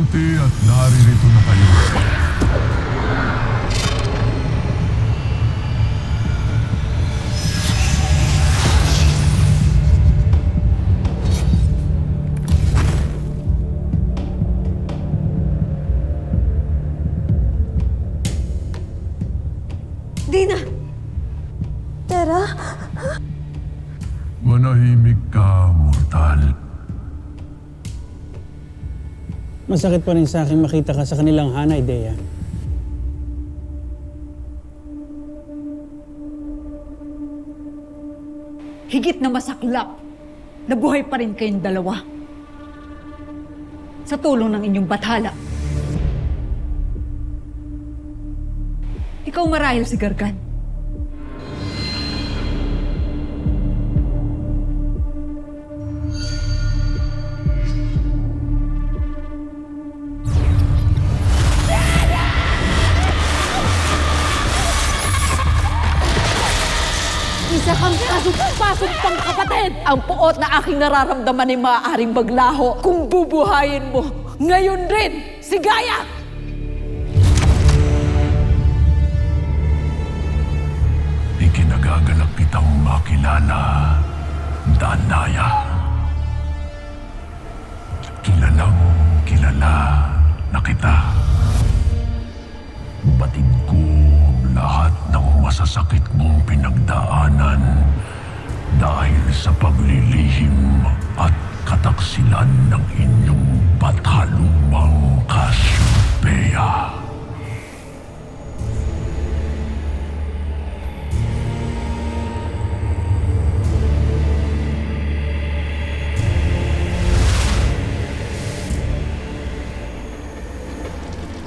Mabuti at naririto na kayo. Dina! Tara? Manahimik ka, mortal. Masakit pa rin sa akin makita ka sa kanilang hanay, Dea. Higit na masaklap, nabuhay pa rin kayong dalawa. Sa tulong ng inyong bathala. Ikaw marahil si Gargan. Isa kang pasok pang kapatid! Ang puot na aking nararamdaman ay maaaring maglaho kung bubuhayin mo. Ngayon rin, si Gaia! Ikinagagalak kitang makilala, Danaya. Kilalang kilala na kita. Batid ko lahat ng masasakit mong pinagdaanan dahil sa paglilihim at kataksilan ng inyong batalumang Cassiopeia.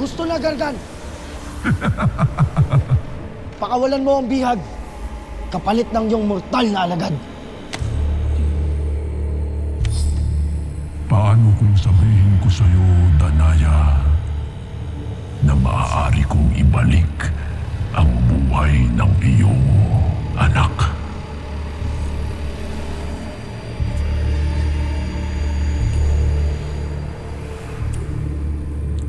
Gusto na, Gargan! Pakawalan mo ang bihag, kapalit ng iyong mortal na alagad. Paano kung sabihin ko sa'yo, Danaya, na maaari kong ibalik ang buhay ng iyong anak?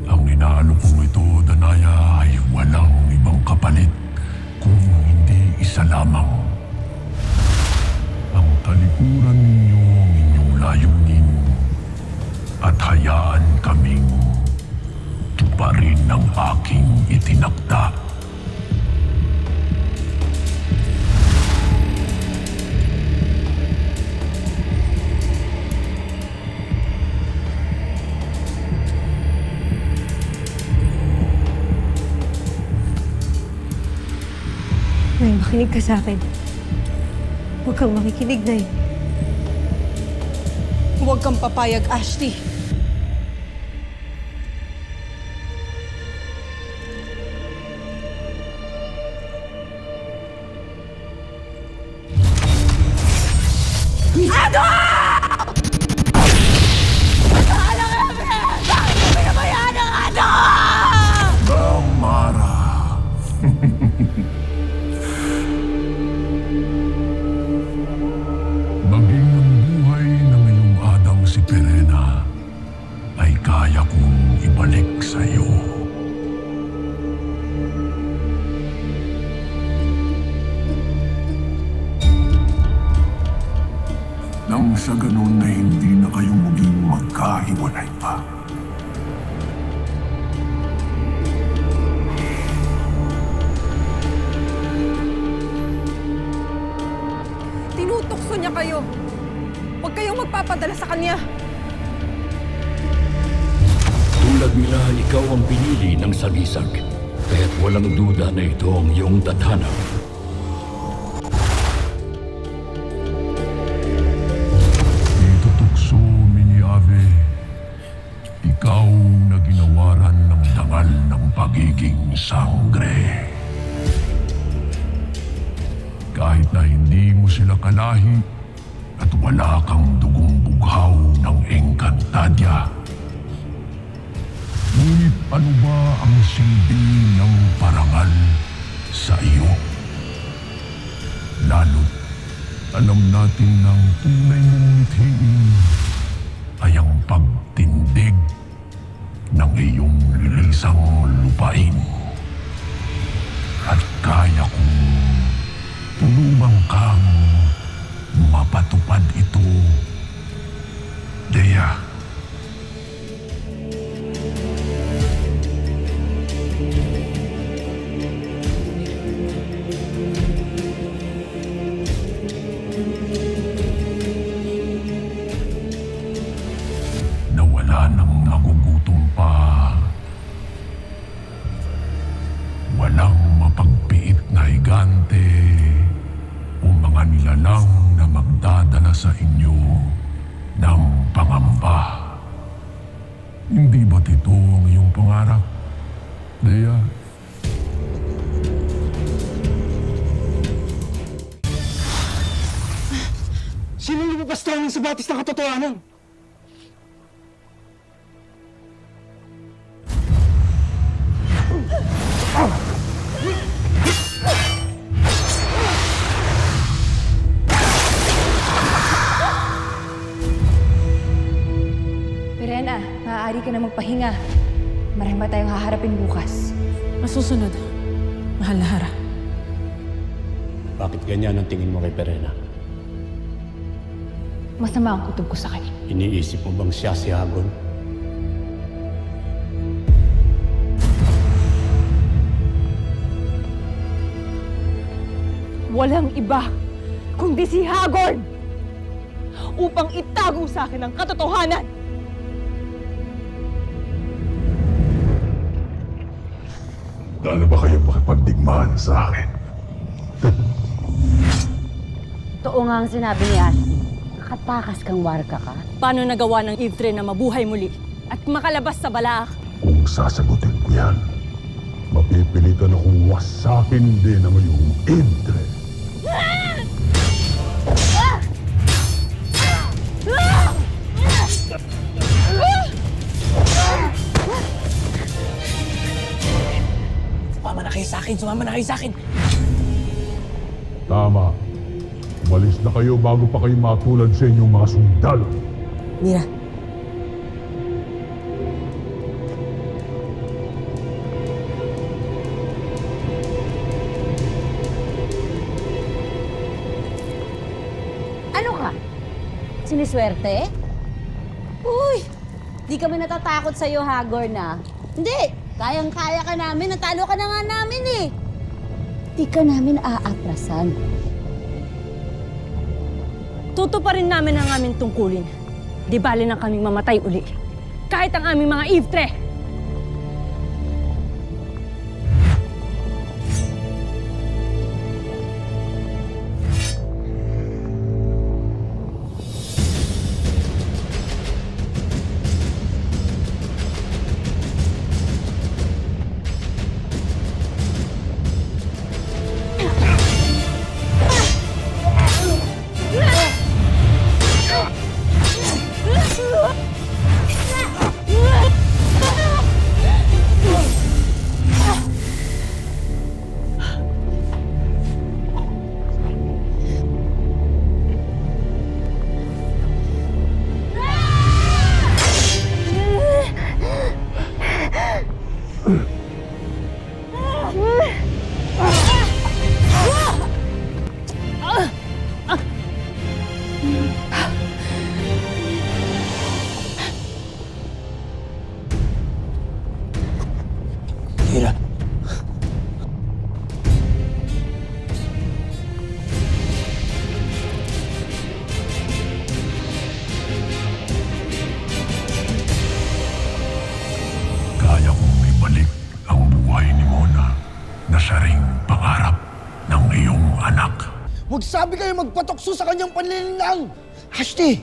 Ang inaalok kong ito, Danaya, ay walang ibang kapalit kung hindi isa lamang. Ang talikuran ninyo ang inyong layunin at hayaan kaming tuparin ang aking itinakda. Nay, makinig ka sa akin. Huwag kang makikinig, Nay. Huwag kang papayag, Ashley. Mara. Maging ang buhay ng iyong adang si Perena ay kaya kong ibalik sa iyo. Nang sa ganun na hindi na kayo maging magkahiwalay pa. Tinutokso niya kayo. Huwag kayong magpapadala sa kanya. Tulad nila, ikaw ang pinili ng salisag. Kaya't walang duda na ito ang iyong tadhana. Dito tukso, Miniave. Ikaw na ginawaran ng dangal ng pagiging sangre. Kahit na hindi mo sila kalahi at wala kang dugong bughaw ng Encantadia. Ngunit ano ba ang silbi ng parangal sa iyo? Lalo't alam natin ng tunay mong mithiin ay ang pagtindig ng iyong lilisang lupain. At kaya kong tulungan kang mapatupad ito, Dea. Nawala nang nagugutom pa. Walang mapagpiit na higante o mga nilalang na magdadala sa inyo ng pangamba. Hindi ba't ito ang iyong pangarap, Dea? Sino lumabas tayo sa batis ng katotohanan? Verena, maaari ka na magpahinga. Marami pa tayong haharapin bukas. Masusunod, mahal na Hara. Bakit ganyan ang tingin mo kay Verena? Masama ang kutob ko sa kanya. Iniisip mo bang siya si Hagon? Walang iba kundi si Hagorn upang itago sa akin ang katotohanan. Gaano ba kayo makipagdigmaan sa akin? Totoo nga ang sinabi ni Ashley. Nakatakas kang warka ka. Paano nagawa ng Yvtre na mabuhay muli at makalabas sa balaak? Kung sasagutin ko yan, mapipilitan akong wasakin din ang iyong Yvtre. Sumama na kayo sa akin! Sumama na kayo sa akin! Tama. Umalis na kayo bago pa kayo matulad sa inyong mga sundalo. Mira, Ano ka? Siniswerte? Uy! Di kami natatakot sa'yo, Hagorn, na. Hindi! Kayang-kaya ka namin. Natalo ka na nga namin, eh. Di ka namin aatrasan. Tutuparin namin ang aming tungkulin. Di bali na kaming mamatay uli. Kahit ang aming mga Yvtre. Mira. Kaya kong ibalik ang buhay ni Mona na siya ring pangarap ng iyong anak. Huwag sabi kayo magpatokso sa kanyang panlilinlang! Ashley!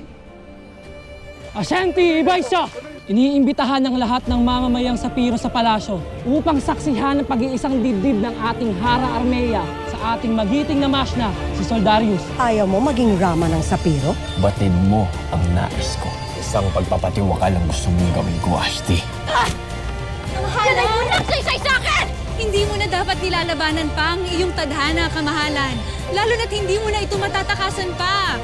Ashanti, Ibaysa! Iniimbitahan ng lahat ng mamamayang sapiro sa palasyo upang saksihan ang pag-iisang dibdib ng ating Hara Armea sa ating magiting na masna, si Soldarius. ayaw mo maging rama ng sapiro? Batid mo ang nais ko. Isang pagpapatiwakal ang gusto mong gawin ko, Ashti. Kamahalan! Mo nagsaysay sa akin! Hindi mo na dapat nilalabanan pa ang iyong tadhana, kamahalan. Lalo na't hindi mo na ito matatakasan pa.